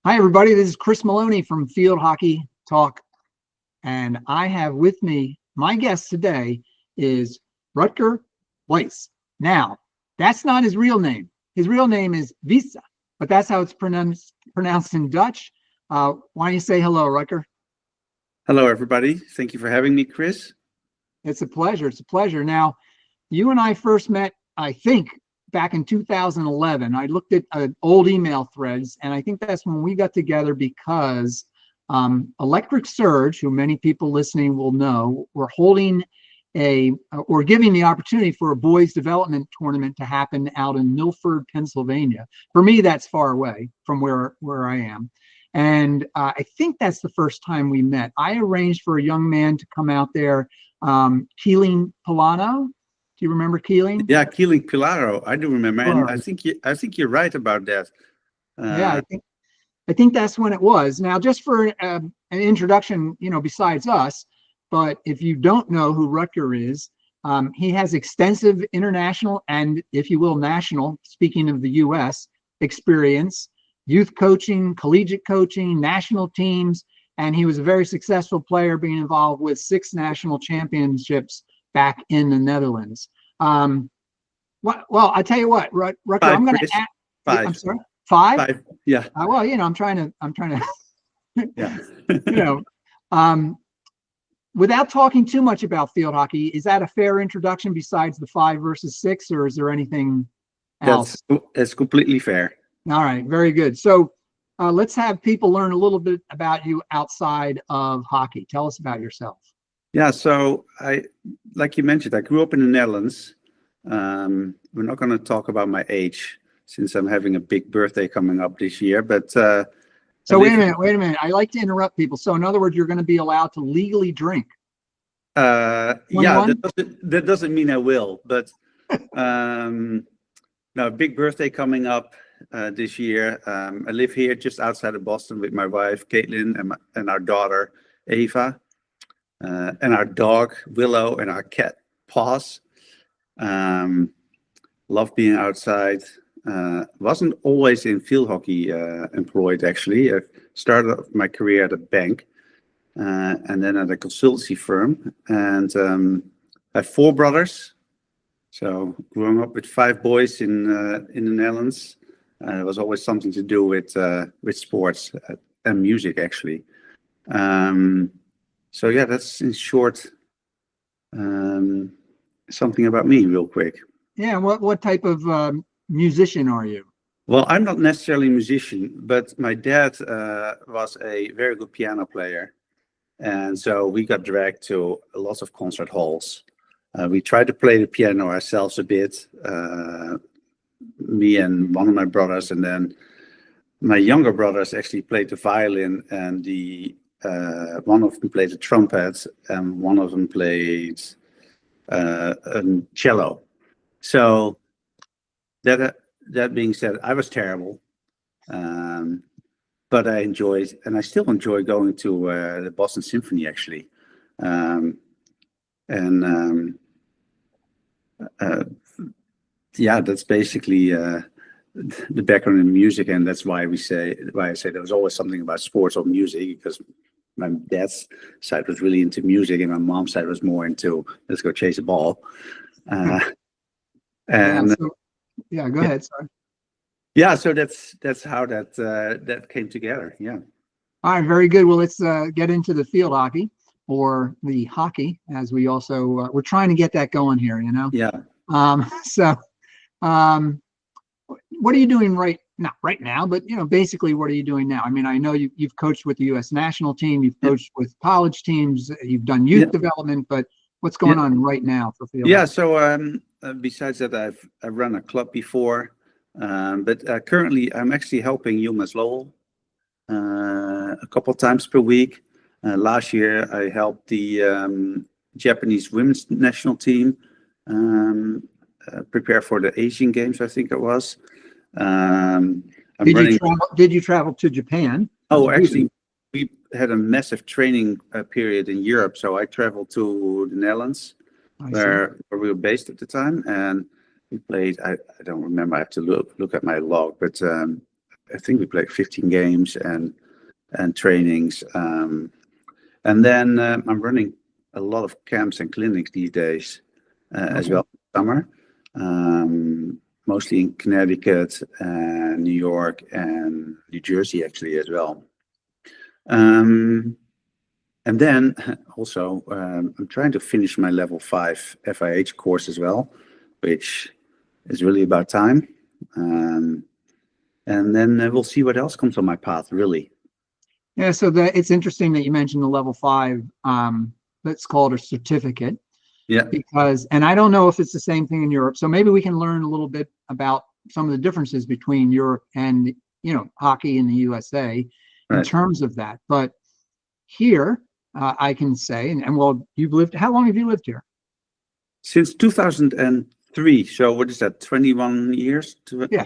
Hi, everybody. This is Chris Maloney from Field Hockey Talk, and I have with me my guest today is Rutger Wiese. Now, that's not his real name. His real name is Wiese, but that's how it's pronounced in Dutch. Why don't you say hello, Rutger? Hello, everybody. Thank you for having me, Chris. It's a pleasure. It's a pleasure. Now, you and I first met, I think, back in 2011. I looked at old email threads, and I think that's when we got together because Electric Surge, who many people listening will know, were holding or giving the opportunity for a boys development tournament to happen out in Milford, Pennsylvania. For me, that's far away from where I am. And I think that's the first time we met. I arranged for a young man to come out there, Keeling Pilano. Do you remember Keeling? Yeah, Keeling Pilaro. I do remember, and Sure. I think you're right about that. Yeah, I think that's when it was. Now, just for an introduction, besides us, but if you don't know who Rutger is, he has extensive international and, if you will, national, speaking of the U.S., experience, youth coaching, collegiate coaching, national teams, and he was a very successful player, being involved with 6 national championships back in the Netherlands. Well, I tell you what, Rutger, I'm Five, going Chris. to. I'm Five. sorry, 5. Five. Yeah. Well, I'm trying to, Yeah. you know, um, without talking too much about field hockey, is that a fair introduction besides the 5 versus 6, or is there anything That's else? that's completely fair. All right, very good. So let's have people learn a little bit about you outside of hockey. Tell us about yourself. Yeah. So like you mentioned, I grew up in the Netherlands. We're not going to talk about my age since I'm having a big birthday coming up this year, but I So live. wait a minute. I like to interrupt people. So in other words, you're going to be allowed to legally drink. Yeah, 21? that doesn't mean I will, but um, no, big birthday coming up this year. I live here just outside of Boston with my wife, Caitlin, and our daughter, Ava, and our dog, Willow, and our cat, Paws. Um, love being outside. Wasn't always in field hockey employed, actually. I started my career at a bank and then at a consultancy firm. And I have 4 brothers. So growing up with 5 boys in the Netherlands, it was always something to do with sports and music, actually. So yeah, that's in short um, something about me, real quick. Yeah. What type of musician are you? Well, I'm not necessarily a musician, but my dad was a very good piano player, and so we got dragged to lots of concert halls. We tried to play the piano ourselves a bit. Me and one of my brothers, and then my younger brothers actually played the violin, and the one of them played the trumpet, and one of them played a cello. So that being said, I was terrible, um, but I enjoyed, and I still enjoy going to the Boston Symphony, actually, um, and uh, yeah, that's basically the background in music, and that's why I say there was always something about sports or music, because my dad's side was really into music, and my mom's side was more into let's go chase a ball. Uh, Yeah. and So yeah, go yeah, ahead. Sorry. yeah, so that's how that came together. Yeah, All right, very good. Well, let's get into the field hockey or the hockey, as we also we're trying to get that going here. yeah, So, um, what are you doing not right now, but basically, what are you doing now? I mean, I know you've coached with the U.S. national team, you've yeah, coached with college teams, you've done yeah, youth development, but what's yeah. going on right now for field Yeah. hockey? So besides that, I've run a club before, but currently I'm actually helping UMass Lowell a couple times per week. Last year, I helped the Japanese women's national team um, prepare for the Asian Games, I think it was. I'm running. Did you travel to Japan? Did Oh, you do that? actually, we had a massive training period in Europe, so I traveled to the Netherlands, I see. where we were based at the time, and we played. I don't remember. I have to look at my log, but I think we played 15 games and trainings. And then I'm running a lot of camps and clinics these days as well, summer, mostly in Connecticut, New York, and New Jersey actually as well. And then also I'm trying to finish my level 5 FIH course as well, which is really about time. And then we'll see what else comes on my path, really. Yeah, so that it's interesting that you mentioned the level 5. Let's call it a certificate. Yeah. Because, and I don't know if it's the same thing in Europe. So maybe we can learn a little bit about some of the differences between Europe and, hockey in the USA in terms of that. But here, I can say, and well, how long have you lived here? Since 2003. So what is that, 21 years? Yeah.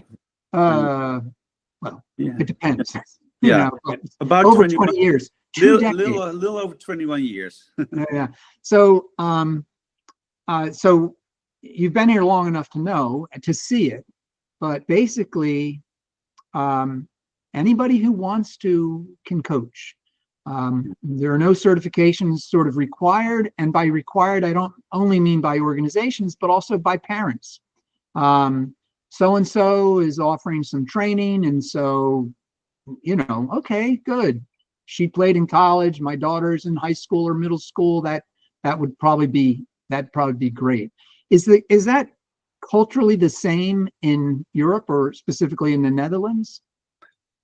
Well, it depends. Yeah, about over 20 years. Little over 21 years. Yeah. So, so you've been here long enough to know, to see it, but basically, anybody who wants to can coach. There are no certifications sort of required, and by required, I don't only mean by organizations, but also by parents. So-and-so is offering some training, and so, okay, good. She played in college. My daughter's in high school or middle school. That'd probably be great. Is that culturally the same in Europe or specifically in the Netherlands?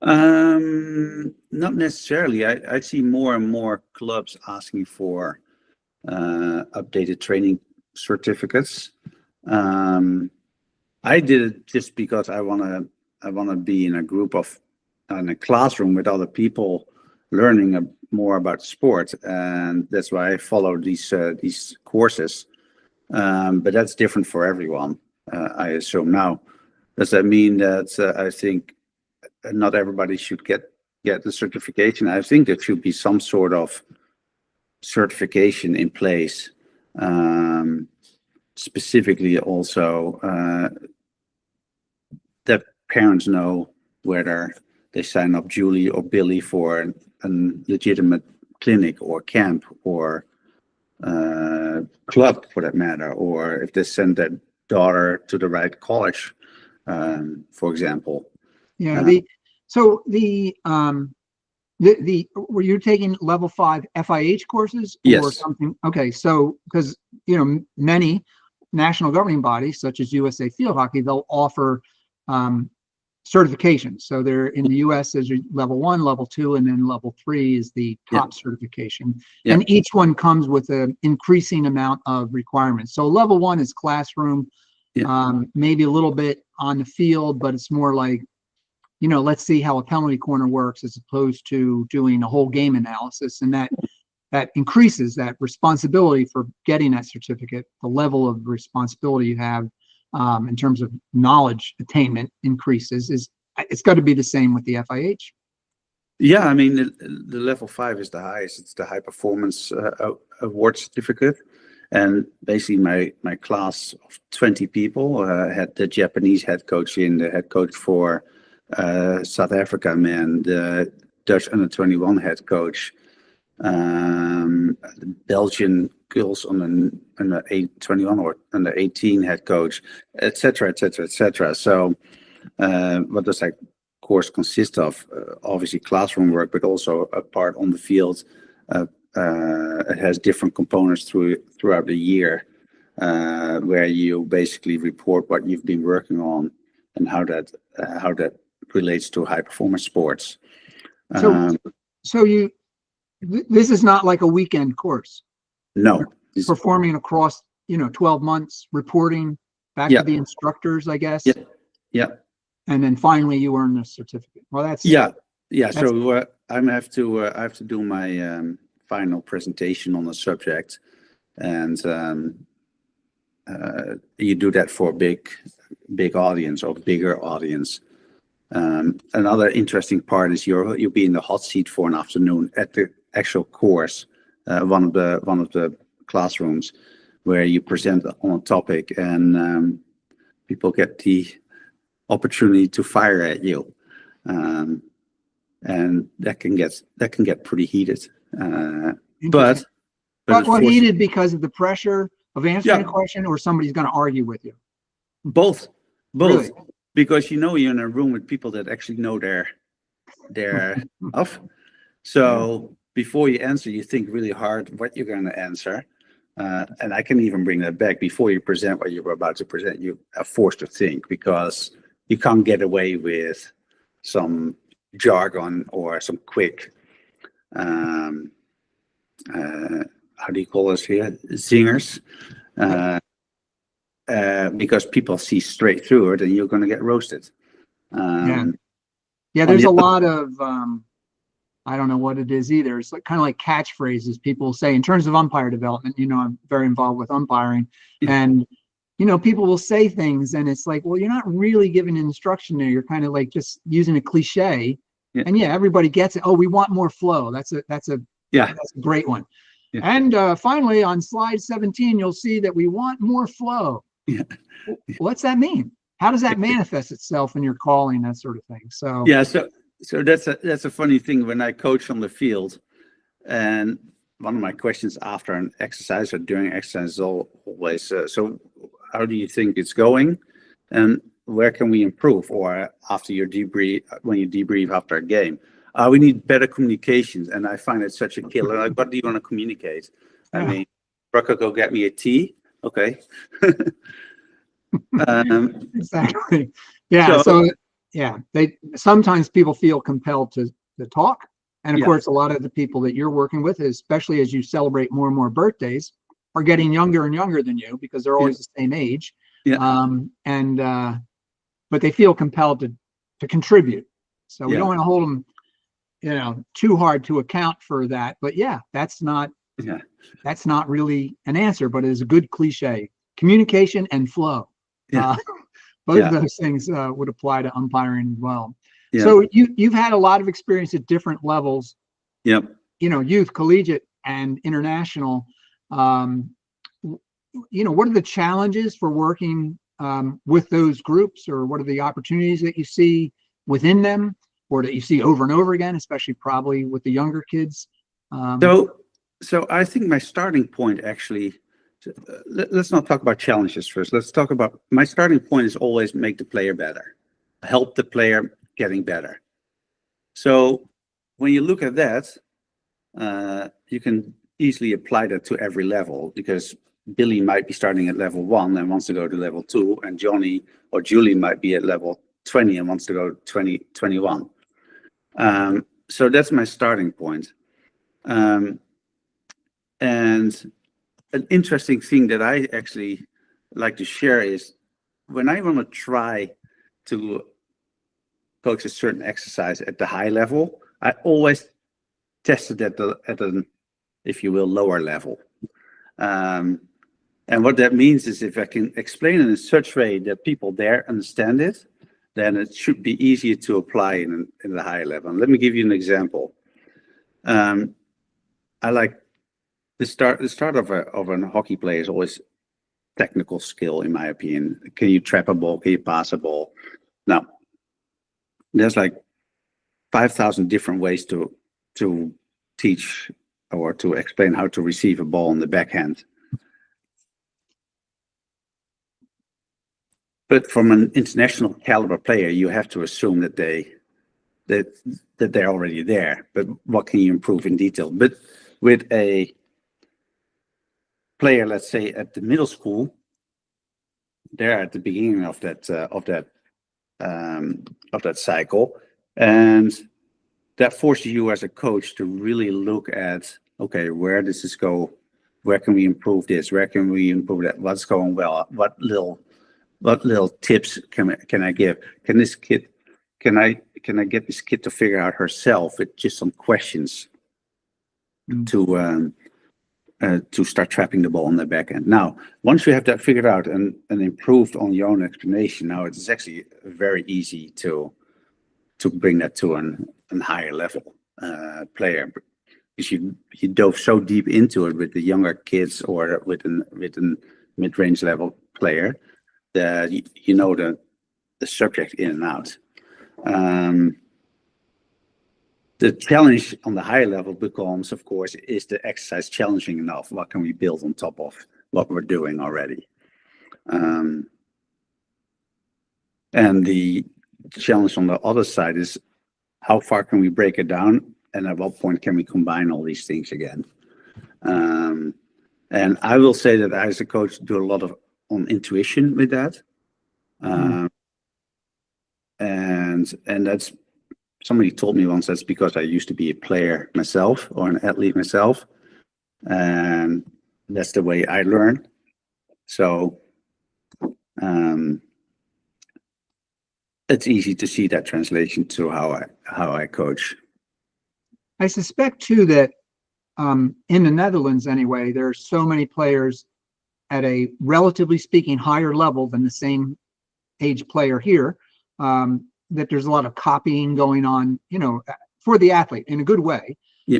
Not necessarily. I see more and more clubs asking for updated training certificates. I did it just because I wanna be in a group in a classroom with other people learning more about sport, and that's why I follow these courses. But that's different for everyone, I assume. Now, does that mean that I think not everybody should get the certification? I think there should be some sort of certification in place, specifically also that parents know whether they sign up Julie or Billy for a legitimate clinic or camp or club for that matter, or if they send their daughter to the right college, for example. Yeah. Were you taking level 5 FIH courses or Yes. something? Okay. So, because, many national governing bodies such as USA Field Hockey, they'll offer certifications. So they're in the US as level 1, level 2, and then level 3 is the top certification. Yeah. And each one comes with an increasing amount of requirements. So level 1 is classroom, maybe a little bit on the field, but it's more like, let's see how a penalty corner works as opposed to doing a whole game analysis. And that increases that responsibility for getting that certificate. The level of responsibility you have in terms of knowledge attainment increases. It's got to be the same with the FIH. Yeah, I mean, the level 5 is the highest. It's the high performance award certificate. And basically my class of 20 people had the Japanese head coach in, the head coach for South Africa men, the Dutch under-21 head coach, the Belgian girls on the 21 or under 18 head coach, etc., etc., etc. So what does that course consist of? Obviously classroom work, but also a part on the field. It has different components throughout the year, where you basically report what you've been working on and how that relates to high performance sports. This is not like a weekend course. No. Performing across 12 months, reporting back to the instructors, I guess. Yeah. And then finally you earn the certificate. Well, that's So I have to do my final presentation on the subject, and you do that for a big audience or bigger audience. Another interesting part is you'll be in the hot seat for an afternoon at the actual course, one of the classrooms, where you present on a topic, and people get the opportunity to fire at you. and that can get pretty heated. Interesting. But But it forces, heated because of the pressure of answering a yeah, question, or somebody's going to argue with you? both, Really? because you're in a room with people that actually know their stuff. So before you answer, you think really hard what you're going to answer. And I can even bring that back. Before you present what you're about to present, you are forced to think, because you can't get away with some jargon or some quick, how do you call this here? Zingers. Because people see straight through it and you're going to get roasted. Yeah. On There's the a other- lot of, I don't know what it is either. It's like, kind of like catchphrases people say in terms of umpire development. I'm very involved with umpiring, and people will say things, and it's like, well, you're not really giving instruction there. You're kind of like just using a cliche, and everybody gets it. Oh, we want more flow. That's a great one. Yeah. And finally, on slide 17, you'll see that we want more flow. Yeah. What's that mean? How does that manifest itself in your calling, that sort of thing? So so that's a funny thing when I coach on the field, and one of my questions after an exercise or during exercise is always, so how do you think it's going, and where can we improve? Or after your debrief, when you debrief after a game, we need better communications. And I find it such a killer. Like, what do you want to communicate? I mean, Rutger, go get me a tea. Okay. Exactly. Yeah. So they sometimes people feel compelled to talk. And of course, a lot of the people that you're working with, especially as you celebrate more and more birthdays, are getting younger and younger than you, because they're always the same age. But they feel compelled to contribute. So we don't want to hold them, too hard to account for that. But that's not really an answer, but it is a good cliche. Communication and flow. Both of those things would apply to umpiring as well. So you've had a lot of experience at different levels. Youth, collegiate, and international. What are the challenges for working with those groups, or what are the opportunities that you see within them, or that you see over and over again, especially probably with the younger kids? So I think my starting point, actually, let's not talk about challenges first. Let's talk about, my starting point is always make the player better, help the player getting better. So when you look at that, you can easily apply that to every level, because Billy might be starting at level 1 and wants to go to level 2, and Johnny or Julie might be at level 20 and wants to go 21. So that's my starting point. And an interesting thing that I actually like to share is, when I want to try to coach a certain exercise at the high level, I always test it at an, if you will, lower level. And what that means is, if I can explain it in such a way that people there understand it, then it should be easier to apply in the higher level. And let me give you an example. I like the start of a hockey play is always technical skill, in my opinion. Can you trap a ball? Can you pass a ball? Now, there's like 5,000 different ways to teach or to explain how to receive a ball in the backhand. But from an international caliber player, you have to assume that they're already there. But what can you improve in detail? But with a player, let's say at the middle school, they're at the beginning of that cycle, and that forces you as a coach to really look at, okay, where does this go? Where can we improve this? Where can we improve that? What's going well? What little tips can I give? Can I get this kid to figure out herself with just some questions to start trapping the ball on the back end? Now, once you have that figured out and improved on your own explanation, now it's actually very easy to bring that to an higher level player, because you dove so deep into it with the younger kids or with a mid-range level player that you know the subject in and out. The challenge on the higher level becomes, of course, is the exercise challenging enough? What can we build on top of what we're doing already? And the challenge on the other side is how far can we break it down, and at what point can we combine all these things again? And I will say that I, as a coach, do a lot of on intuition with that. And that's, somebody told me once, that's because I used to be a player myself, or an athlete myself, and that's the way I learn. So it's easy to see that translation to how I coach. I suspect too that in the Netherlands anyway, there are so many players at a relatively speaking higher level than the same age player here, that there's a lot of copying going on, you know, for the athlete in a good way. Yeah.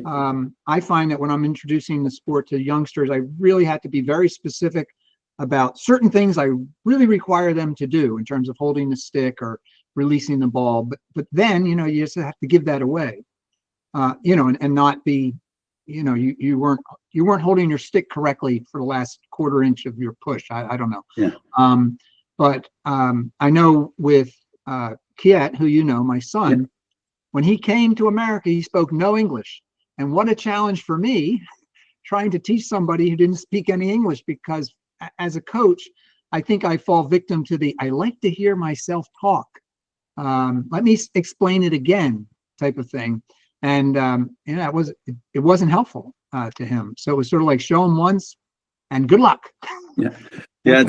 I find that when I'm introducing the sport to youngsters, I really have to be very specific about certain things I really require them to do in terms of holding the stick or releasing the ball. But then, you know, you just have to give that away, you know, and not be, you know, you weren't holding your stick correctly for the last quarter inch of your push. I don't know. Yeah. But I know with Kiet, who you know, my son, Yeah. when he came to America, he spoke no English. And what a challenge for me trying to teach somebody who didn't speak any English, because as a coach, I think I fall victim to the I like to hear myself talk. Let me explain it again type of thing. And it wasn't helpful to him. So it was sort of like show him once and good luck. Yeah. Yeah,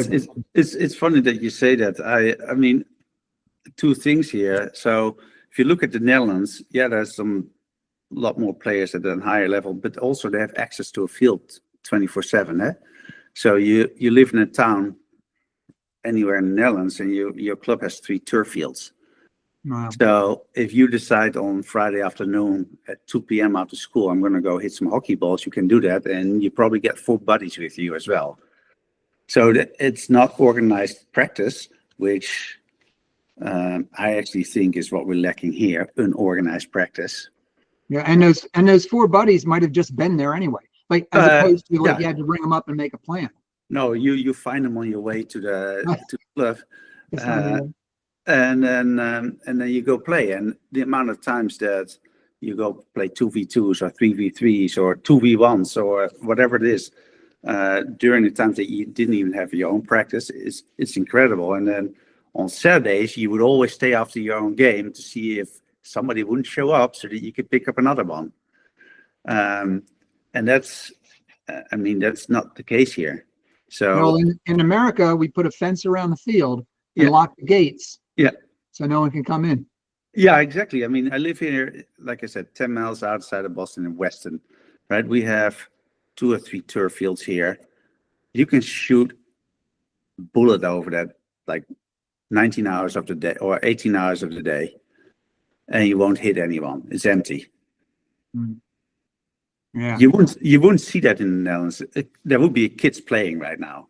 it's funny that you say that. I mean, two things here. So if you look at the Netherlands, yeah, there's a lot more players at a higher level, but also they have access to a field 24/7. So you live in a town anywhere in the Netherlands, and your club has 3 turf fields. Wow. So if you decide on Friday afternoon at 2 p.m. after school, I'm going to go hit some hockey balls, you can do that, and you probably get 4 buddies with you as well. So it's not organized practice, which I actually think is what we're lacking here, unorganized practice. Yeah, and those 4 buddies might have just been there anyway, like as opposed to like you had to bring them up and make a plan. No, you find them on your way to the club, It's and then you go play. And the amount of times that you go play 2v2s or 3v3s or 2v1s or whatever it is, during the times that you didn't even have your own practice, it's incredible. And then on Saturdays, you would always stay after your own game to see if somebody wouldn't show up so that you could pick up another one. And that's, I mean, that's not the case here. So well, in America, we put a fence around the field and Yeah. lock the gates. Yeah. So no one can come in. Yeah, exactly. I mean, I live here, like I said, 10 miles outside of Boston in Weston, right? We have 2 or 3 turf fields here. You can shoot bullet over that like 19 hours of the day or 18 hours of the day, and you won't hit anyone. It's empty. Yeah. You wouldn't see that in the Netherlands. There would be kids playing right now,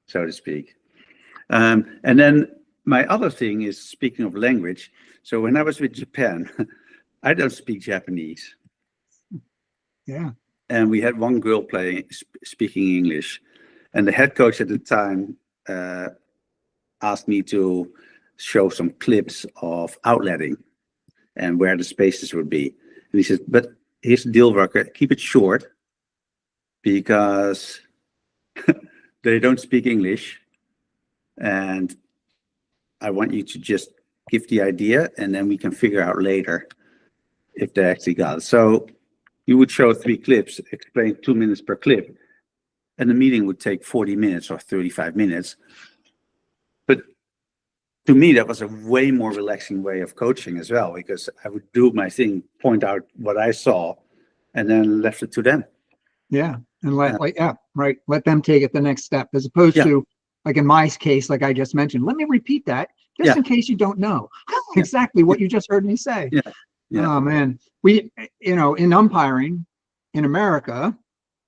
so to speak. And then my other thing is, speaking of language, so when I was with Japan, I don't speak Japanese. Yeah. And we had one girl speaking English. And the head coach at the time asked me to show some clips of outletting and where the spaces would be. And he said, but here's the deal worker, keep it short because they don't speak English. And I want you to just give the idea, and then we can figure out later if they actually got it. So you would show 3 clips, explain 2 minutes per clip, and the meeting would take 40 minutes or 35 minutes. But to me, that was a way more relaxing way of coaching as well, because I would do my thing, point out what I saw, and then left it to them. Yeah. And let them take it the next step, as opposed to, like in my case, like I just mentioned, let me repeat that just in case you don't know exactly what you just heard me say. Yeah. Oh man, we, you know, in umpiring in America,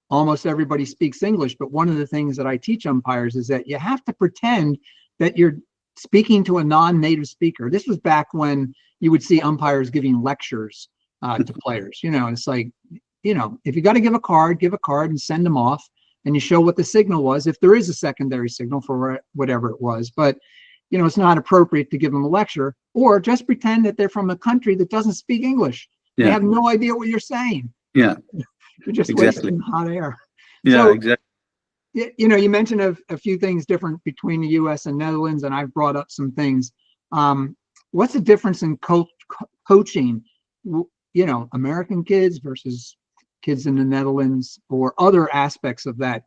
almost everybody speaks English, but one of the things that I teach umpires is that you have to pretend that you're speaking to a non-native speaker. This was back when you would see umpires giving lectures to players. It's like, if you got to give a card and send them off, and you show what the signal was, if there is a secondary signal for whatever it was. But, it's not appropriate to give them a lecture, or just pretend that they're from a country that doesn't speak English. They have no idea what you're saying. Yeah, You're just exactly. wasting hot air. Yeah, So, exactly. You mentioned a few things different between the U.S. and Netherlands, and I've brought up some things. What's the difference in coaching, American kids versus kids in the Netherlands, or other aspects of that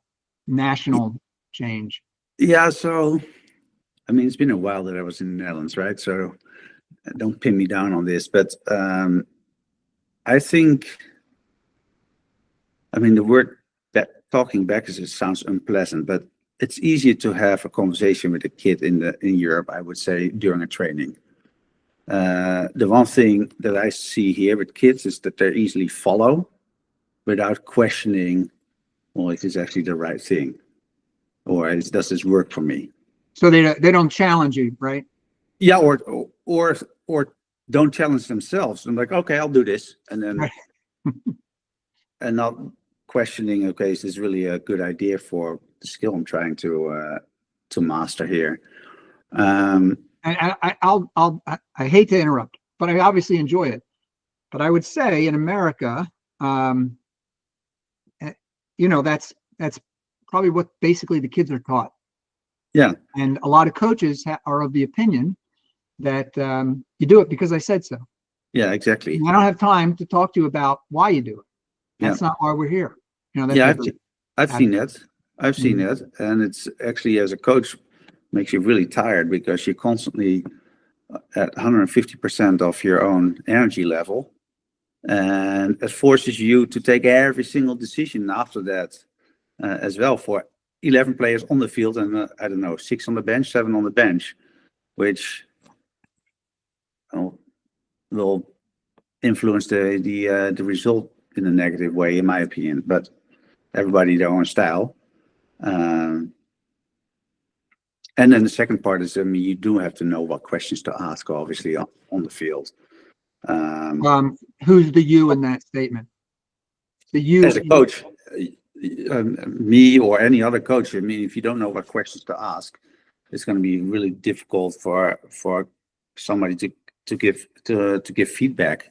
national change? Yeah, so, I mean, it's been a while that I was in the Netherlands, right? So don't pin me down on this, but I think, the word talking back it sounds unpleasant, but it's easier to have a conversation with a kid in Europe, I would say, during a training. The one thing that I see here with kids is that they easily follow without questioning, well, is this actually the right thing? Or does this work for me? So they don't challenge you, right? Yeah, or don't challenge themselves. I'm like, okay, I'll do this, and then Right. and not questioning, okay, is this really a good idea for the skill I'm trying to master here? And I hate to interrupt, but I obviously enjoy it. But I would say in America, that's probably what basically the kids are taught. Yeah. And a lot of coaches are of the opinion that you do it because I said so. Yeah, exactly. And I don't have time to talk to you about why you do it. That's Yeah. not why we're here. I've seen that. I've seen that. And it's actually, as a coach, makes you really tired because you're constantly at 150% of your own energy level. And it forces you to take every single decision after that as well, for 11 players on the field and I don't know, 6 on the bench, 7 on the bench, which will influence the result in a negative way, in my opinion. But everybody their own style. And then the second part is, you do have to know what questions to ask, obviously, on the field. Who's the you in that statement? The you as a coach, me or any other coach. If you don't know what questions to ask, it's going to be really difficult for somebody to give feedback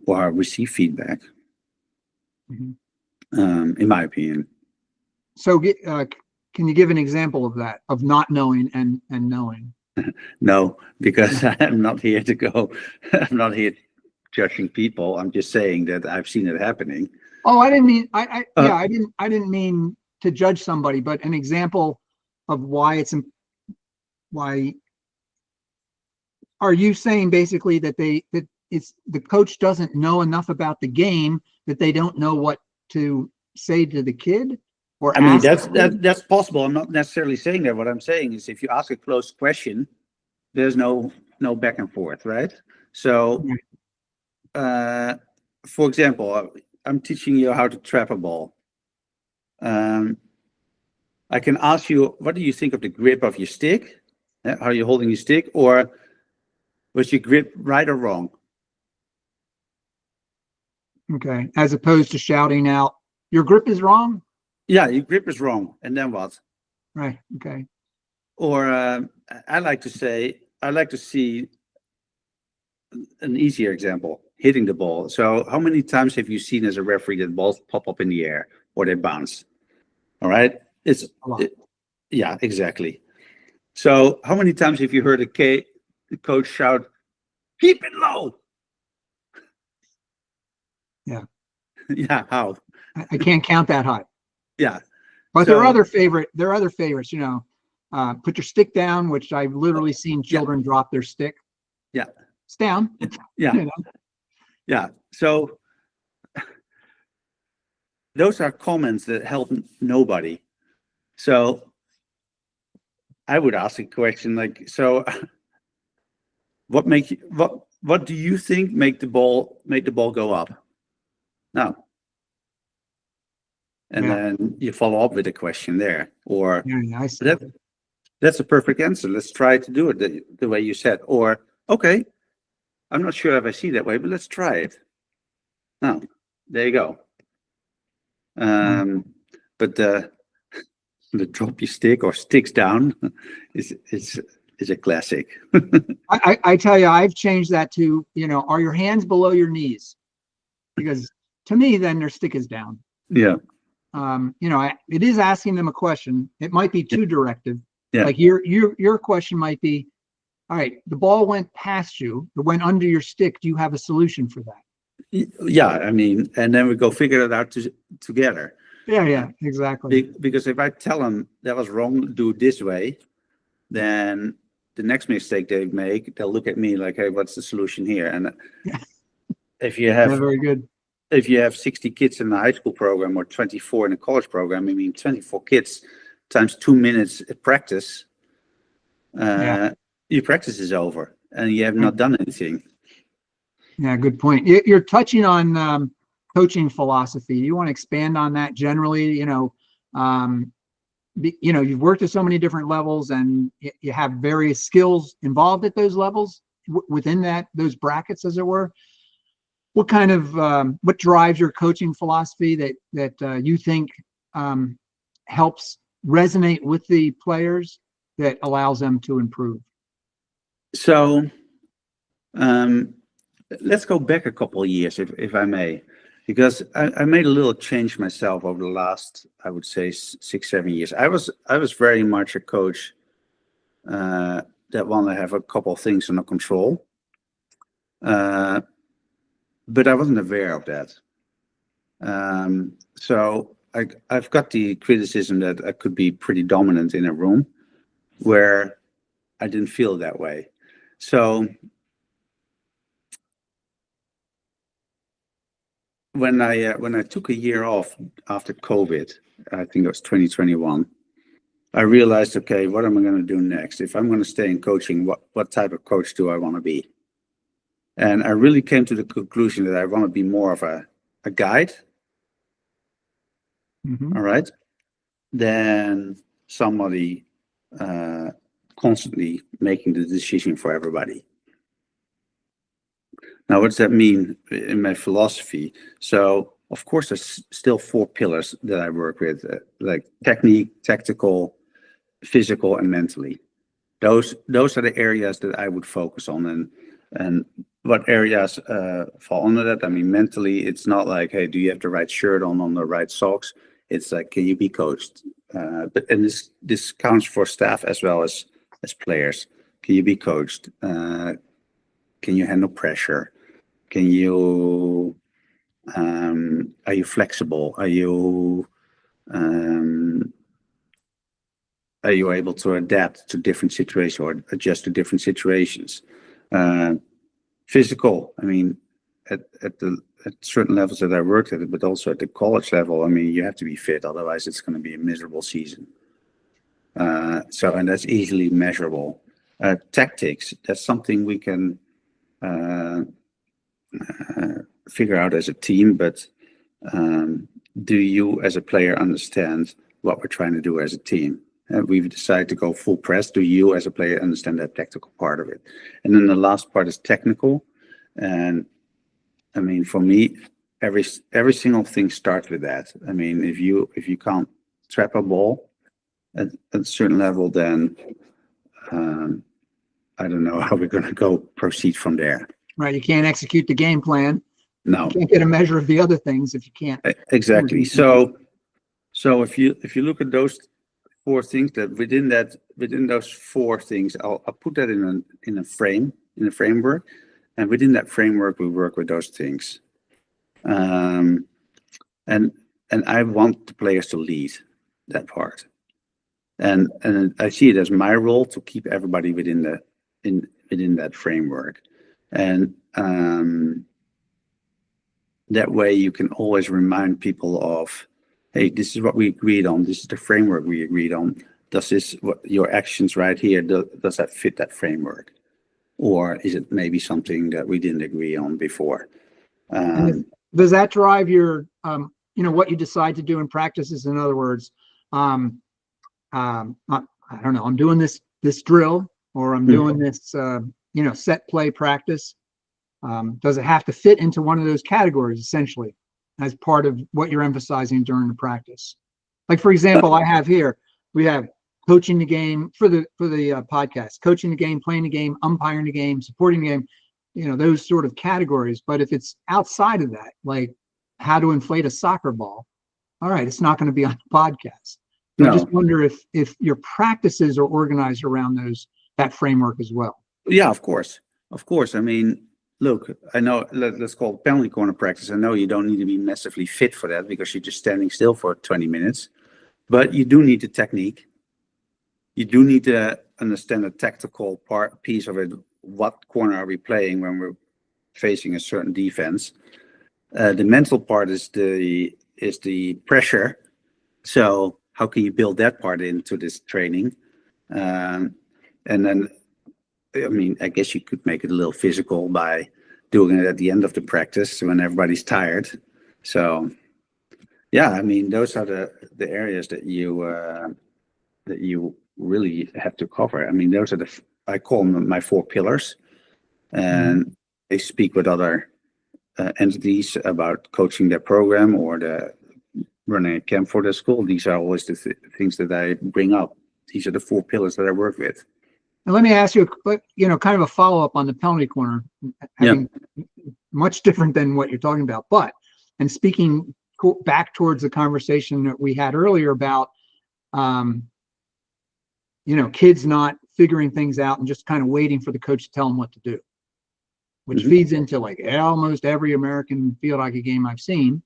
or receive feedback. In my opinion. So, can you give an example of that, of not knowing and knowing? No, because I'm not here to go. I'm not here judging people. I'm just saying that I've seen it happening. Oh, I didn't mean I didn't mean to judge somebody, but an example of why are you saying basically that it's the coach doesn't know enough about the game, that they don't know what to say to the kid? Or that's possible. I'm not necessarily saying that. What I'm saying is, if you ask a closed question, there's no back and forth, right? So, for example, I'm teaching you how to trap a ball. I can ask you, what do you think of the grip of your stick? How are you holding your stick? Or was your grip right or wrong? Okay, as opposed to shouting out, your grip is wrong? Yeah, your grip is wrong. And then what? Right, okay. Or I like to see an easier example, hitting the ball. So how many times have you seen as a referee that balls pop up in the air or they bounce? All right. Yeah, exactly. So how many times have you heard the coach shout, keep it low? Yeah. Yeah, how? I can't count that high. Yeah. But there are other favorites, put your stick down, which I've literally seen children drop their stick. Yeah. It's down. Yeah. Yeah. So those are comments that help nobody. So I would ask a question like, so what do you think make the ball go up? No. And then you follow up with a question there, or I see. That's a perfect answer. Let's try to do it the way you said. Or, okay, I'm not sure if I see that way, but let's try it. Oh, there you go. But the drop your stick or sticks down is a classic. I tell you, I've changed that to, are your hands below your knees? Because to me, then their stick is down. Yeah. It is asking them a question. It might be too directive. Yeah. Like your question might be, all right, the ball went past you, it went under your stick. Do you have a solution for that? Yeah, I mean, and then we go figure it out together. Yeah, exactly. Because if I tell them that was wrong, do it this way, then the next mistake they make, they'll look at me like, hey, what's the solution here? And if you have very good. If you have 60 kids in a high school program or 24 in a college program, I mean, 24 kids times 2 minutes at practice, your practice is over and you have not done anything. Yeah, good point. You're touching on coaching philosophy. You want to expand on that generally? You've worked at so many different levels, and you have various skills involved at those levels within those brackets, as it were. What kind of what drives your coaching philosophy that you think helps resonate with the players that allows them to improve? So let's go back a couple of years, if I may, because I made a little change myself over the last, I would say, 6-7 years. I was very much a coach that wanted to have a couple of things under control, but I wasn't aware of that. So I've got the criticism that I could be pretty dominant in a room where I didn't feel that way. So when I took a year off after COVID, I think it was 2021, I realized, okay, what am I going to do next? If I'm going to stay in coaching, what type of coach do I want to be? And I really came to the conclusion that I want to be more of a guide, all right, than somebody constantly making the decision for everybody. Now, what does that mean in my philosophy? So, of course, there's still 4 pillars that I work with, like technique, tactical, physical, and mentally. Those are the areas that I would focus on. And what areas fall under that? I mean, mentally, it's not like, hey, do you have the right shirt on the right socks? It's like, can you be coached? And this counts for staff as well as players. Can you be coached? Can you handle pressure? Can you are you flexible? Are you able to adapt to different situations or adjust to different situations? Physical, I mean, at certain levels that I worked at, but also at the college level, I mean, you have to be fit, otherwise it's going to be a miserable season. And that's easily measurable. Tactics, that's something we can figure out as a team, but do you as a player understand what we're trying to do as a team? We've decided to go full press. Do you as a player understand that tactical part of it? And then the last part is technical. And I mean, for me, every single thing starts with that. I mean, if you can't trap a ball at a certain level, then I don't know how we're going to proceed from there. Right, you can't execute the game plan. No, you can't get a measure of the other things if you can't. Exactly. So if you look at those 4 things, that within those 4 things, I'll put that in a framework, and within that framework we work with those things. And I want the players to lead that part, and I see it as my role to keep everybody within that framework, and that way you can always remind people of, hey, this is what we agreed on. This is the framework we agreed on. Does your actions right here, does that fit that framework? Or is it maybe something that we didn't agree on before? Does that drive your, what you decide to do in practices? In other words, I don't know, I'm doing this drill, or I'm doing this, set play practice. Does it have to fit into one of those categories essentially as part of what you're emphasizing during the practice? Like, for example, we have coaching the game for the podcast, coaching the game, playing the game, umpiring the game, supporting the game, those sort of categories. But if it's outside of that, like how to inflate a soccer ball, all right, it's not going to be on the podcast. I just wonder if your practices are organized around that framework as well. Yeah, of course. I mean, look, I know, let's call it penalty corner practice. I know you don't need to be massively fit for that because you're just standing still for 20 minutes, but you do need the technique. You do need to understand the tactical piece of it. What corner are we playing when we're facing a certain defense? The mental part is the pressure. So how can you build that part into this training? And then, I mean, I guess you could make it a little physical by doing it at the end of the practice when everybody's tired. So, yeah, I mean, those are the areas that you really have to cover. I mean, those are I call them my 4 pillars, and they speak with other entities about coaching their program or running a camp for the school. These are always the things that I bring up. These are the 4 pillars that I work with. And let me ask you, kind of a follow-up on the penalty corner. Much different than what you're talking about, and speaking back towards the conversation that we had earlier about, kids not figuring things out and just kind of waiting for the coach to tell them what to do, which feeds into like almost every American field hockey game I've seen,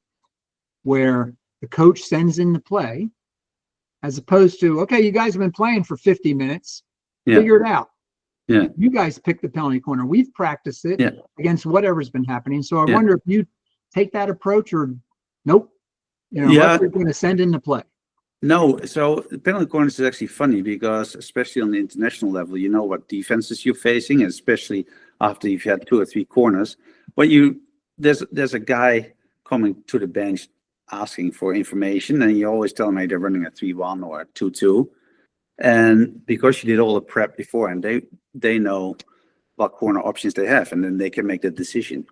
where the coach sends in the play, as opposed to, okay, you guys have been playing for 50 minutes. Figure it out. Yeah. You guys pick the penalty corner. We've practiced it against whatever's been happening. So I wonder if you take that approach or nope. We're going to send in the play. No, so the penalty corners is actually funny because especially on the international level, you know what defenses you're facing, especially after you've had 2 or 3 corners. But there's a guy coming to the bench asking for information, and you always tell them, hey, they're running a 3-1 or a 2-2. And because you did all the prep before, and they know what corner options they have, and then they can make the decision.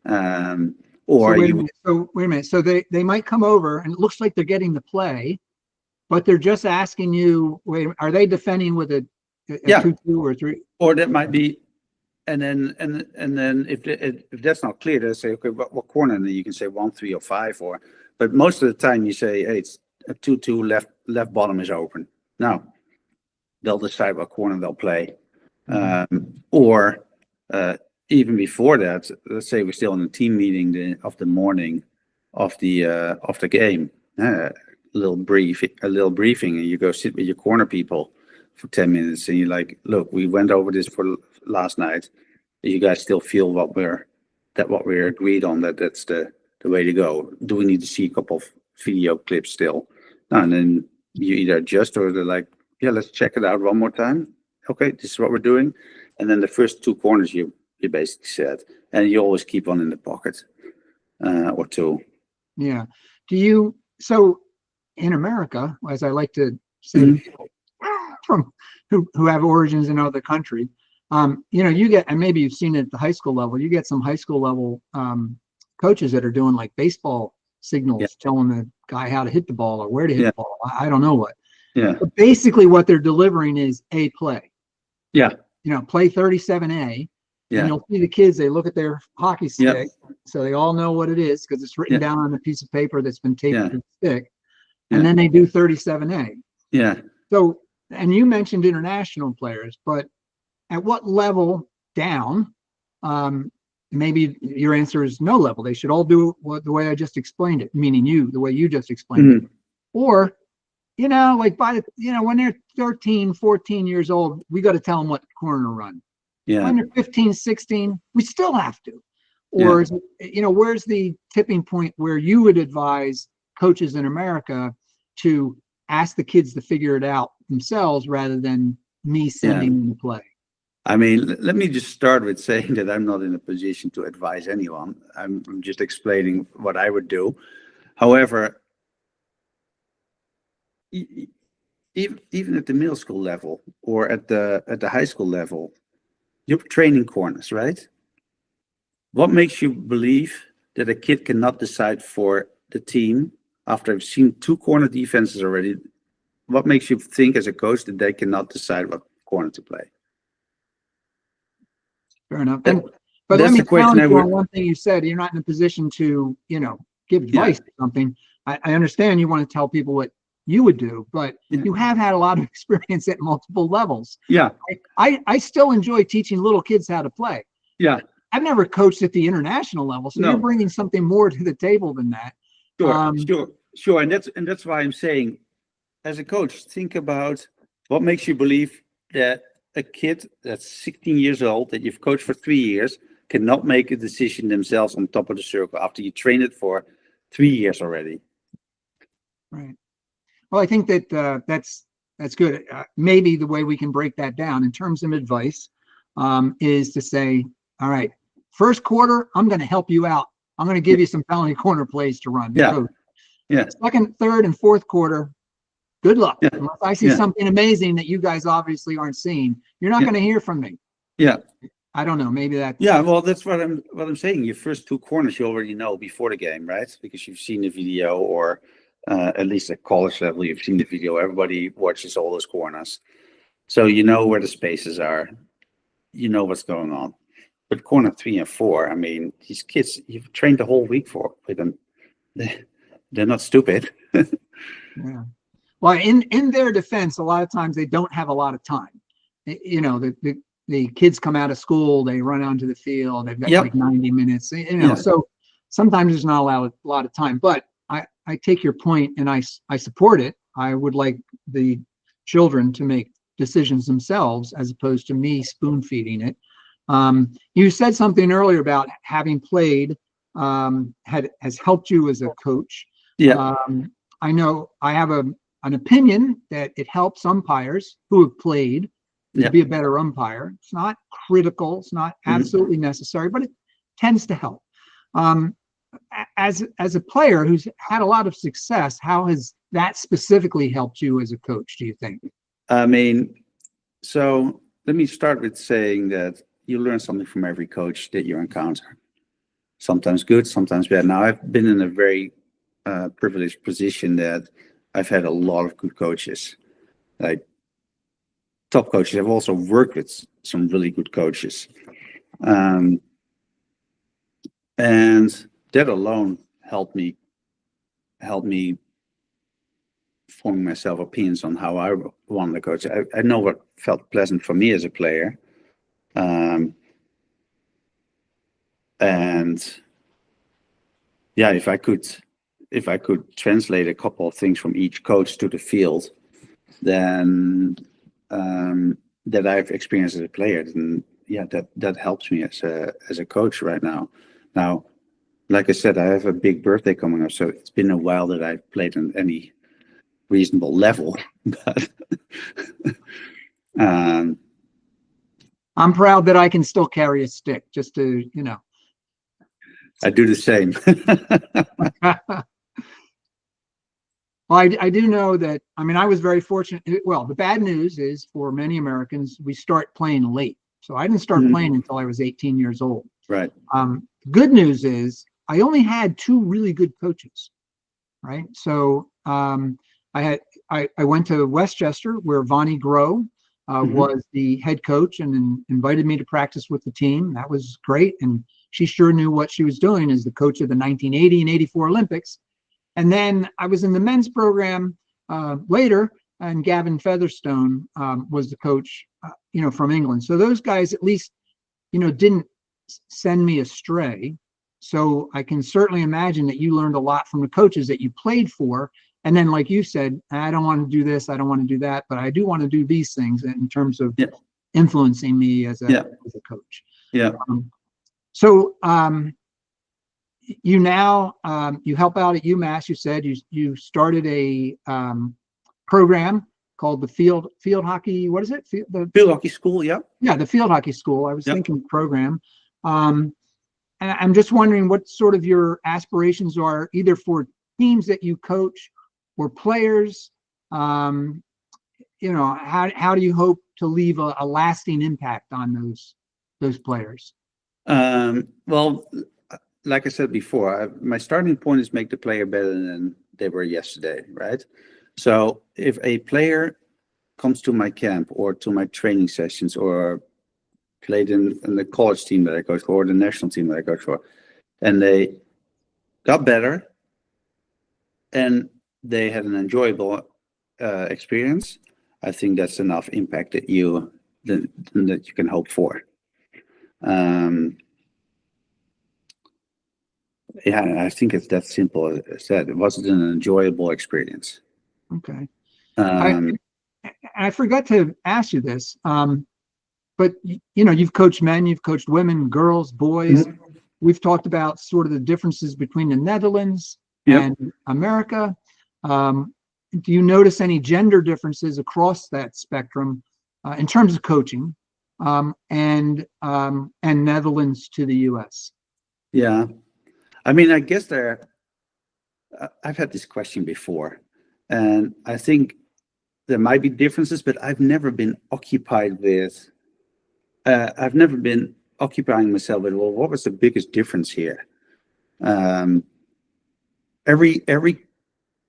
So wait a minute. So they might come over, and it looks like they're getting the play, but they're just asking you, wait, are they defending with a 2-2 or 3? Or that might be, and then if that's not clear, they say, okay, what corner? And then you can say 1, 3, or 5, but most of the time you say, hey, it's a 2-2, left bottom is open. Now, they'll decide what corner they'll play. Or even before that, let's say we're still in a team meeting of the morning of the game, a little briefing, and you go sit with your corner people for 10 minutes, and you're like, look, we went over this for last night. Do you guys still feel what we're agreed on, that's the way to go? Do we need to see a couple of video clips still? And then you either adjust or they're like, yeah, let's check it out one more time. Okay, this is what we're doing. And then the first 2 corners you basically said, and you always keep one in the pocket or 2. Yeah. So in America, as I like to say, from who have origins in other country, you get, and maybe you've seen it at the high school level, you get some high school level coaches that are doing like baseball signals, telling the guy how to hit the ball or where to hit the ball. I don't know what. Yeah. But basically what they're delivering is a play. Yeah. Play 37A. Yeah. And you'll see the kids, they look at their hockey stick. So they all know what it is because it's written down on a piece of paper that's been taped to the stick. And then they do 37A. Yeah. So, and you mentioned international players, but at what level down? Maybe your answer is no level. They should all do it the way I just explained it, meaning the way you just explained it. Or, like when they're 13, 14 years old, we got to tell them what corner to run. Yeah. When they're 15, 16, we still have to. Or, where's the tipping point where you would advise coaches in America to ask the kids to figure it out themselves rather than me sending them to play? I mean, let me just start with saying that I'm not in a position to advise anyone. I'm just explaining what I would do. However, even at the middle school level or at the high school level, you're training corners, right? what makes you believe that a kid cannot decide for the team after I've seen two corner defenses already? What makes you think as a coach that they cannot decide what corner to play? Fair enough. That, But let that's me the question challenge I you on would. one thing you said. You're not in a position to, give Yeah, advice or something. I understand you want to tell people what you would do, but yeah, you have had a lot of experience at multiple levels. yeah, I still enjoy teaching little kids how to play. yeah. I've never coached at the international level, so you're No, bringing something more to the table than that. sure, Um, sure, sure. And that's why I'm saying, as a coach, think about what makes you believe that a kid that's 16 years old that you've coached for 3 years cannot make a decision themselves on top of the circle after you train it for 3 years already. right. Well, I think that that's good. Maybe the way we can break that down in terms of advice is to say, all right, first quarter, I'm going to help you out. I'm going to Yeah, give you some penalty corner plays to run, the yeah, coach. yeah, Second, third, and fourth quarter, good luck. yeah, Unless I see yeah, something amazing that you guys obviously aren't seeing, you're not yeah, going to hear from me. yeah. I don't know. Maybe Yeah, that's well, that's what I'm saying. Your first two corners you already know before the game, right? Because you've seen the video, or at least at college level, you've seen the video. Everybody watches all those corners, so you know where the spaces are. You know what's going on. But corner 3 and 4, I mean, these kids you've trained the whole week for with them. They're not stupid. yeah. Well, in their defense, a lot of times they don't have a lot of time. The kids come out of school, they run onto the field, they've got like Yep. 90 minutes, Yeah. so sometimes there's not a lot of time. But I take your point and I support it. I would like the children to make decisions themselves as opposed to me spoon feeding it. You said something earlier about having played has helped you as a coach. Yeah. Um, I know I have an opinion that it helps umpires who have played to Yeah. be a better umpire. It's not critical, it's not Mhm. absolutely necessary, but it tends to help. Um, as a player who's had a lot of success, how has that specifically helped you as a coach, do you think? I mean, so let me start with saying that you learn something from every coach that you encounter. Sometimes good, sometimes bad. Now, I've been in a very privileged position that I've had a lot of good coaches, like top coaches. I've also worked with some really good coaches. Um, and that alone helped me forming myself opinions on how I want to coach. I know what felt pleasant for me as a player. Um, and yeah, if I could translate a couple of things from each coach to the field, then that I've experienced as a player, then yeah, that helps me as a coach right now. Now, like I said, I have a big birthday coming up, so it's been a while that I've played on any reasonable level, but um, I'm proud that I can still carry a stick just to. I do the same. Well, I do know that, I mean, I was very fortunate. Well, the bad news is for many Americans, we start playing late. So I didn't start Mhm. playing until I was 18 years old. Right. Good news is I only had two really good coaches, right? So I went to Westchester where Vonnie Groh Hmm. was the head coach and invited me to practice with the team. That was great. And she sure knew what she was doing as the coach of the 1980 and 84 Olympics. And then I was in the men's program later, and Gavin Featherstone was the coach, from England. So those guys at least, didn't send me astray. So I can certainly imagine that you learned a lot from the coaches that you played for. And then, like you said, I don't want to do this, I don't want to do that, but I do want to do these things in terms of Yeah. influencing me as Yeah. a coach. Yeah. So you now you help out at UMass. You said you started a program called the field hockey. What is it? Field hockey school. Yeah. The field hockey school. I was Yeah. thinking program. And I'm just wondering what sort of your aspirations are, either for teams that you coach or players. How do you hope to leave a lasting impact on those players? Well, like I said before, my starting point is make the player better than they were yesterday, right? So if a player comes to my camp or to my training sessions or played in the college team that I coach for or the national team that I coach for, and they got better and they had an enjoyable experience, I think that's enough impact that you can hope for. Yeah, I think it's that simple as that. It wasn't an enjoyable experience. Okay. Um, I forgot to ask you this, but you know, you've coached men, you've coached women, girls, boys. Mhm. We've talked about sort of the differences between the Netherlands Yep. and America. Do you notice any gender differences across that spectrum in terms of coaching, and Netherlands to the U.S.? Yeah. I mean, I guess I've had this question before, and I think there might be differences, but I've never been occupying myself with, well, what was the biggest difference here? Every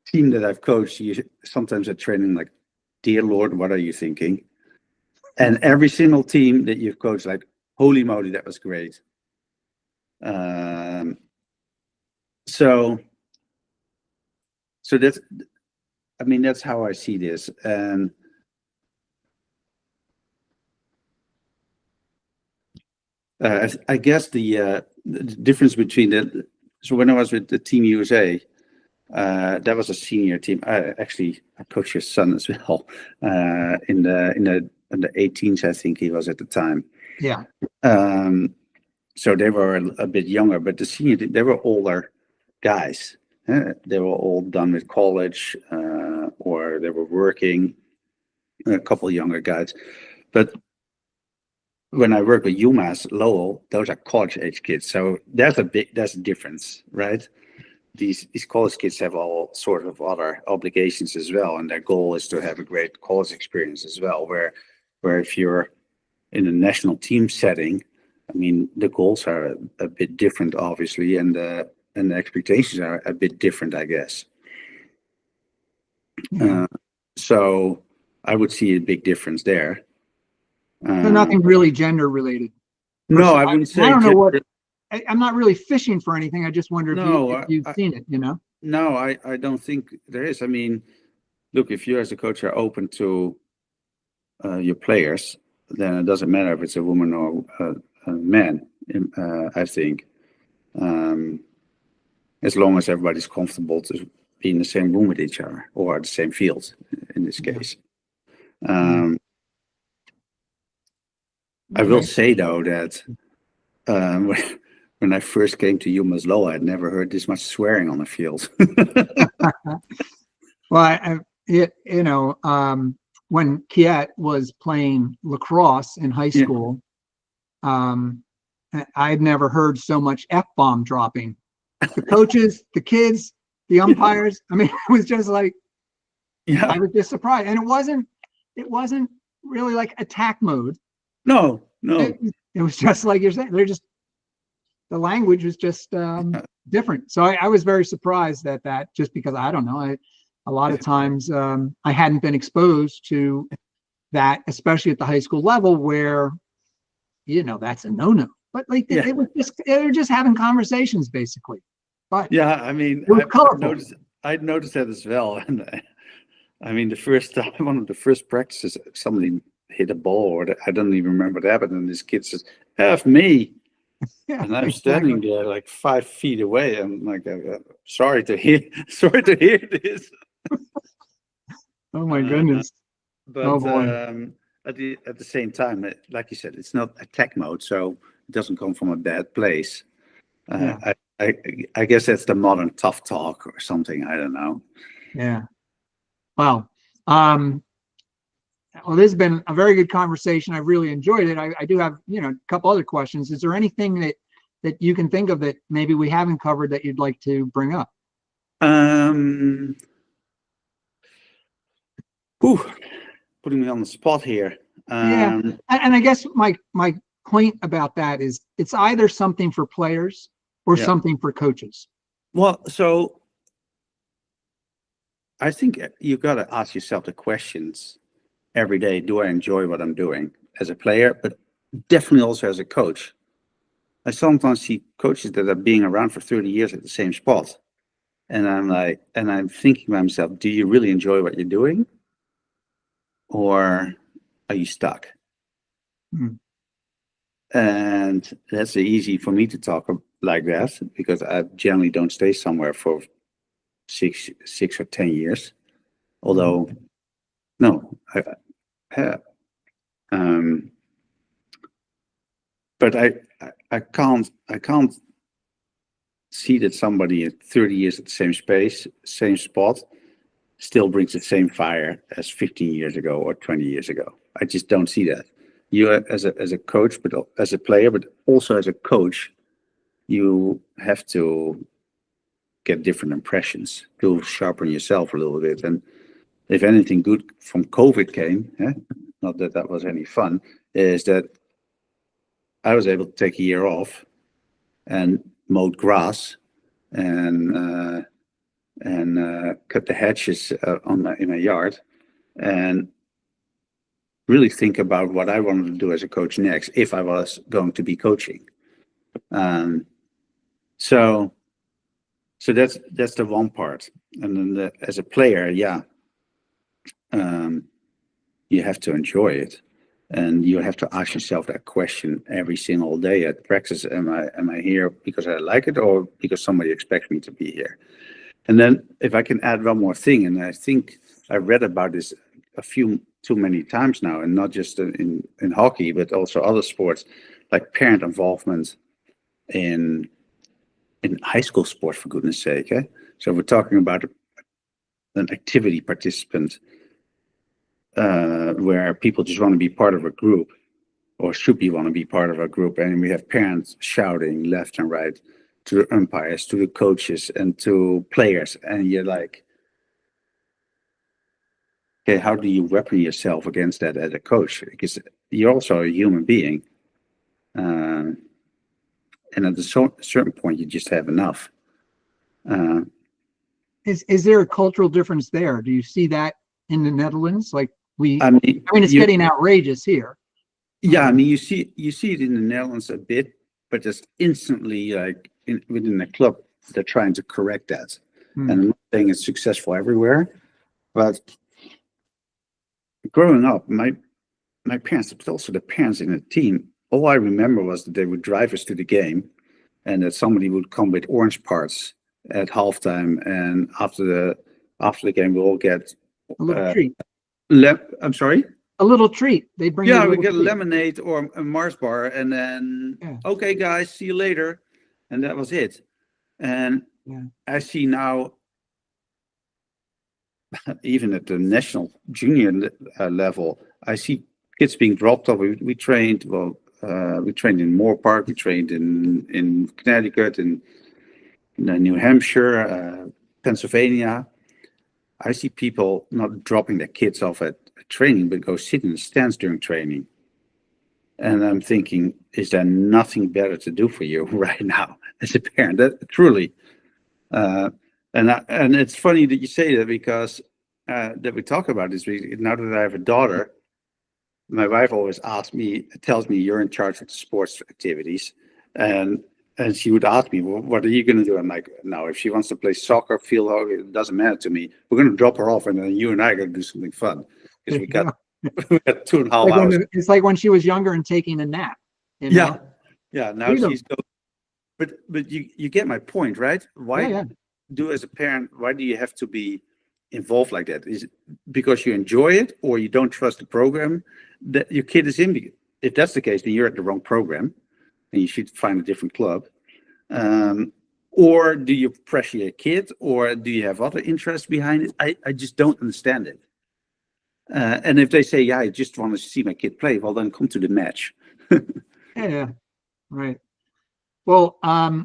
team that I've coached, sometimes at training, like, dear Lord, what are you thinking? And every single team that you've coached, like, holy moly, that was great. So that's, I mean, that's how I see this. And I guess the difference between so when I was with the Team USA, that was a senior team. I coached your son as well in the 18s, I think he was at the time. Yeah. So they were a bit younger, but the senior, they were older guys. They were all done with college or they were working. A couple of younger guys, but when I work with UMass Lowell, those are college age kids. So that's a difference, right? These college kids have all sort of other obligations as well, and their goal is to have a great college experience as well. Where if you're in a national team setting, I mean, the goals are a bit different, obviously, and the expectations are a bit different, I guess. Yeah. So I would see a big difference there. So nothing really gender related. No, I wouldn't say. I don't know what. I'm not really fishing for anything. I just wonder if you've seen it. You know. No, I don't think there is. I mean, look, if you as a coach are open to your players, then it doesn't matter if it's a woman or a man. I think, as long as everybody's comfortable to be in the same room with each other or the same field, in this case. I will say though that when I first came to UMass Lowell, I'd never heard this much swearing on the field. Well, when Kiet was playing lacrosse in high school, I'd never heard so much F-bomb dropping. The coaches, the kids, the umpires. I mean, it was just like, I was just surprised. And it wasn't really like attack mode. No. It was just like you're saying, the language was just different. So I was very surprised at that, just because I don't know. A lot of times I hadn't been exposed to that, especially at the high school level where, that's a no-no. But like they were just having conversations basically. But yeah, I mean, I'd noticed that as well. And I mean, the first time, one of the first practices, somebody hit a ball, or I don't even remember what happened, and this kid says, "F me." Yeah, and I'm standing there like 5 feet away. I'm like, sorry to hear this. Oh my goodness! But at the same time, like you said, it's not attack mode, so it doesn't come from a bad place. I guess that's the modern tough talk or something. I don't know. Yeah. Wow. Well, this has been a very good conversation. I really enjoyed it. I do have, a couple other questions. Is there anything that you can think of that maybe we haven't covered that you'd like to bring up? Putting me on the spot here. Yeah, and I guess my quaint about that is it's either something for players or Yeah. something for coaches. Well, so I think you got to ask yourself the questions every day. Do I enjoy what I'm doing as a player, but definitely also as a coach? I sometimes see coaches that are being around for 30 years at the same spot. And I'm thinking to myself, do you really enjoy what you're doing? Or are you stuck? Hmm. And that's easy for me to talk like that because I generally don't stay somewhere for six or 10 years. Although, no, I have. But I can't see that somebody at 30 years at the same space, same spot, still brings the same fire as 15 years ago or 20 years ago. I just don't see that. You as a coach, but as a player, but also as a coach, you have to get different impressions to sharpen yourself a little bit. And if anything good from COVID came, not that that was any fun, is that I was able to take a year off and mowed grass and cut the hedges in my yard and really think about what I wanted to do as a coach next if I was going to be coaching. Um, so that's the one part, and then as a player, yeah, you have to enjoy it, and you have to ask yourself that question every single day at practice: Am I here because I like it, or because somebody expects me to be here? And then if I can add one more thing, and I think I read about this a few too many times now, and not just in hockey, but also other sports, like parent involvement in high school sports, for goodness sake. So we're talking about an activity participant where people just want to be part of a group or want to be part of a group. And we have parents shouting left and right to the umpires, to the coaches, and to players. And you're like, okay, how do you weapon yourself against that as a coach? Because you're also a human being. And at a certain point, you just have enough. Is there a cultural difference there? Do you see that in the Netherlands? Like I mean, it's getting outrageous here. Yeah, I mean, you see it in the Netherlands a bit, but just instantly, like within the club, they're trying to correct that. And I'm not saying it's successful everywhere, but growing up, my parents, but also the parents in the team, all I remember was that they would drive us to the game, and that somebody would come with orange parts at halftime, and after the game, we all get A little treat. I'm sorry. A little treat. They bring Yeah, you we get a treat. lemonade or a Mars bar, and then okay, guys, see you later, and that was it. And I see now, even at the national junior level, I see kids being dropped off. We trained we trained in Moore Park, we trained in Connecticut, in New Hampshire, Pennsylvania. I see people not dropping their kids off at training, but go sit in the stands during training. And I'm thinking, is there nothing better to do for you right now as a parent? That truly, and it's funny that you say that because that we talk about this. Now that I have a daughter, my wife always tells me, "You're in charge of the sports activities," and she would ask me, "Well, what are you going to do?" I'm like, "No, if she wants to play soccer, field hockey, it doesn't matter to me. We're going to drop her off, and then you and I are going to do something fun because we got 2.5 hours." It's like when she was younger and taking a nap. You know? Yeah. Now she's go. But you get my point, right? Why do as a parent? Why do you have to be involved like that? Is it because you enjoy it, or you don't trust the program that your kid is in? If that's the case, then you're at the wrong program, and you should find a different club. Or do you pressure your kid, or do you have other interests behind it? I just don't understand it. And if they say, "Yeah, I just want to see my kid play," well, then come to the match. Yeah, right. Well,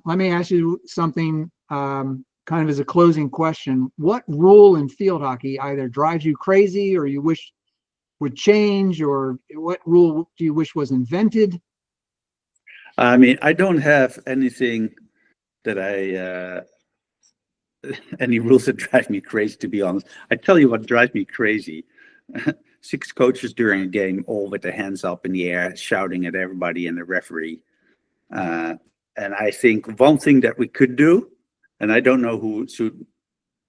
let me ask you something kind of as a closing question. What rule in field hockey either drives you crazy or you wish would change, or what rule do you wish was invented? I mean, I don't have anything that any rules that drive me crazy, to be honest. I tell you what drives me crazy. 6 coaches during a game, all with their hands up in the air, shouting at everybody and the referee. And I think one thing that we could do, and I don't know who should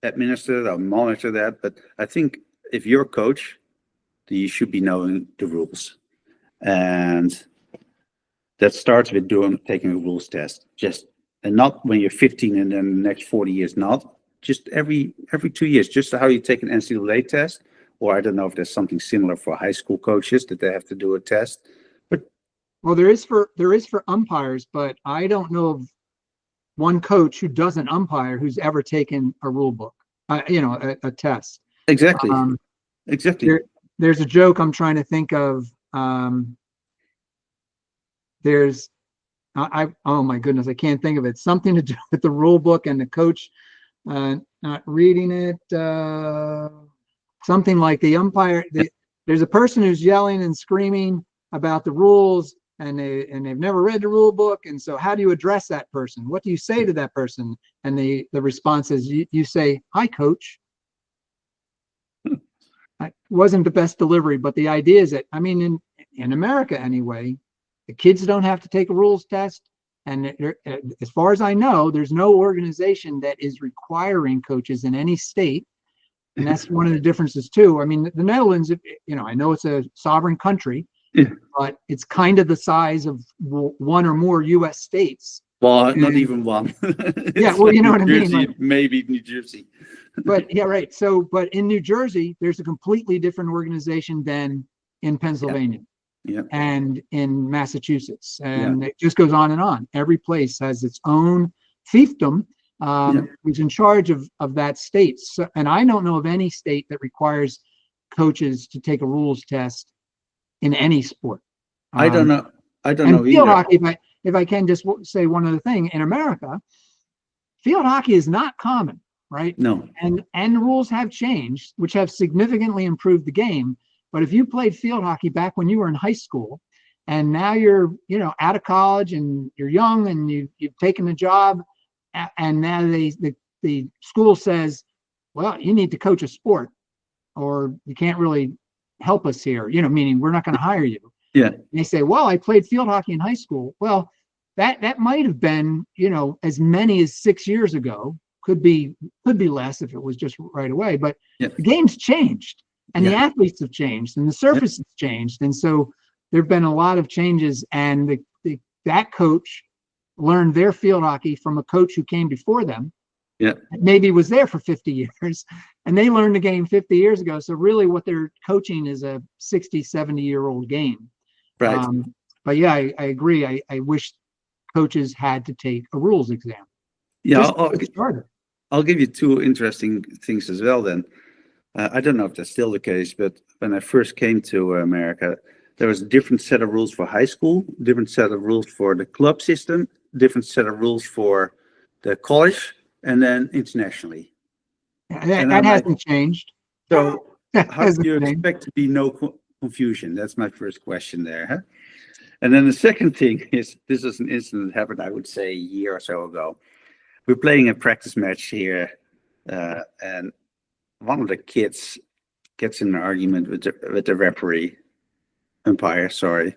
administer that or monitor that, but I think if you're a coach, you should be knowing the rules. And that starts with taking a rules test. And not when you're 15 and then the next 40 years, not just every 2 years, just how you take an NCAA test. Or I don't know if there's something similar for high school coaches that they have to do a test. But Well, there is for umpires, but I don't know of one coach who doesn't umpire who's ever taken a rule book, a test. exactly, exactly. There's a joke I'm trying to think of. Oh my goodness, I can't think of it. Something to do with the rule book and the coach not reading it. Something like the umpire. There's a person who's yelling and screaming about the rules, and they've never read the rule book. And so, how do you address that person? What do you say to that person? And the response is, you say, "Hi, coach." It wasn't the best delivery, but the idea is that, I mean, in America anyway, the kids don't have to take a rules test. And as far as I know, there's no organization that is requiring coaches in any state. And that's one of the differences too. I mean, the Netherlands, I know it's a sovereign country, but it's kind of the size of one or more U.S. states. Well, not even one. Yeah, well, you know what I mean? Jersey, maybe New Jersey. But yeah, right. So, but in New Jersey, there's a completely different organization than in Pennsylvania. Yeah. And in Massachusetts, and it just goes on and on. Every place has its own fiefdom, who's in charge of that state. So, and I don't know of any state that requires coaches to take a rules test in any sport. I don't know. I don't know field either. Hockey, if I can just say one other thing, in America, field hockey is not common, right? No. And rules have changed, which have significantly improved the game. But if you played field hockey back when you were in high school, and now you're, out of college and you're young and you've taken a job, and now the school says, well, you need to coach a sport, or you can't really help us here, meaning we're not going to hire you. Yeah. And they say, well, I played field hockey in high school. Well, that might have been, as many as 6 years ago. Could be less if it was just right away. But the game's changed. And the athletes have changed, and the surface has changed, and so there've been a lot of changes. And that coach learned their field hockey from a coach who came before them. Yeah, maybe was there for 50 years, and they learned the game 50 years ago. So really, what they're coaching is a 60, 70-year-old game. Right. But yeah, I agree. I wish coaches had to take a rules exam. Yeah, I'll give you 2 interesting things as well. Then. I don't know if that's still the case, but when I first came to America, there was a different set of rules for high school, different set of rules for the club system, different set of rules for the college, and then internationally. That hasn't changed. So how do you expect to be no confusion? That's my first question there. Huh? And then the second thing is, this is an incident that happened, I would say, a year or so ago. We're playing a practice match here, and one of the kids gets in an argument with the umpire, sorry.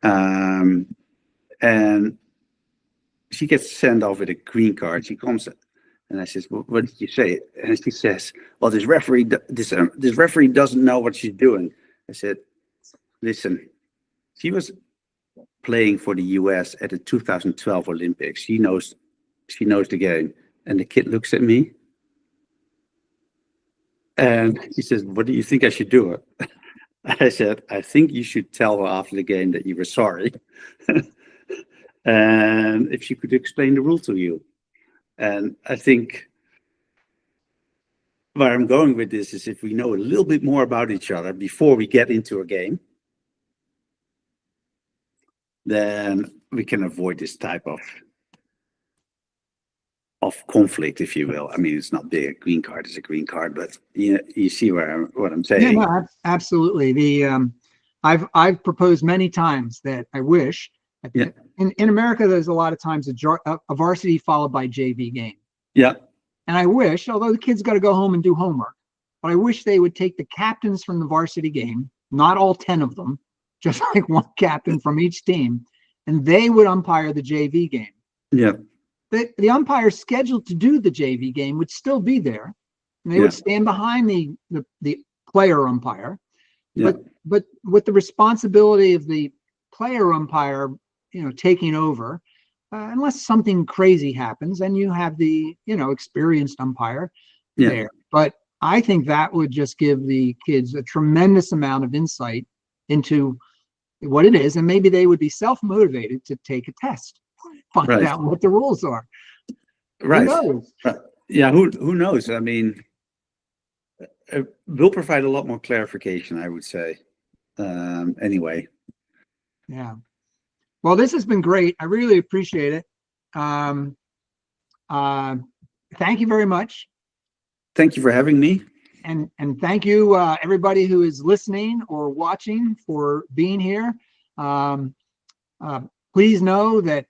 And she gets sent off with a green card. She comes and I says, well, what did you say? And she says, well, this referee doesn't know what she's doing. I said, listen, she was playing for the US at the 2012 Olympics. She knows the game. And the kid looks at me. And he says, what do you think I should do? I said, I think you should tell her after the game that you were sorry. And if she could explain the rule to you. And I think where I'm going with this is, if we know a little bit more about each other before we get into a game, then we can avoid this type of conflict, if you will. I mean, it's not big. A green card is a green card, but you see what I'm saying. Yeah, no, absolutely. I've proposed many times that I wish Yeah. In America, there's a lot of times a varsity followed by JV game. Yeah. And I wish, although the kids got to go home and do homework, but I wish they would take the captains from the varsity game, not all 10 of them, just like one captain from each team, and they would umpire the JV game. Yeah. The umpire scheduled to do the JV game would still be there, and they would stand behind the player umpire. Yeah. But with the responsibility of the player umpire, taking over, unless something crazy happens, and you have the experienced umpire there. But I think that would just give the kids a tremendous amount of insight into what it is, and maybe they would be self-motivated to take a test, find out what the rules are. Right. Who knows? Yeah. Who knows? I mean, we'll provide a lot more clarification, I would say. Anyway. Yeah. Well, this has been great. I really appreciate it. Thank you very much. Thank you for having me. And thank you, everybody who is listening or watching, for being here. Please know that,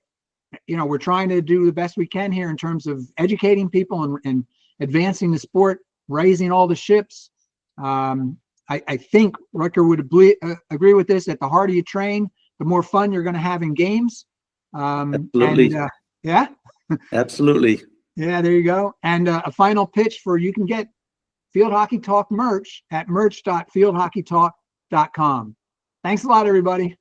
we're trying to do the best we can here in terms of educating people and advancing the sport, raising all the ships. I think Rutger would agree with this. At the harder you train, the more fun you're going to have in games. Absolutely. Yeah. Absolutely. Yeah, there you go. And a final pitch for you can get Field Hockey Talk merch at merch.fieldhockeytalk.com. Thanks a lot, everybody.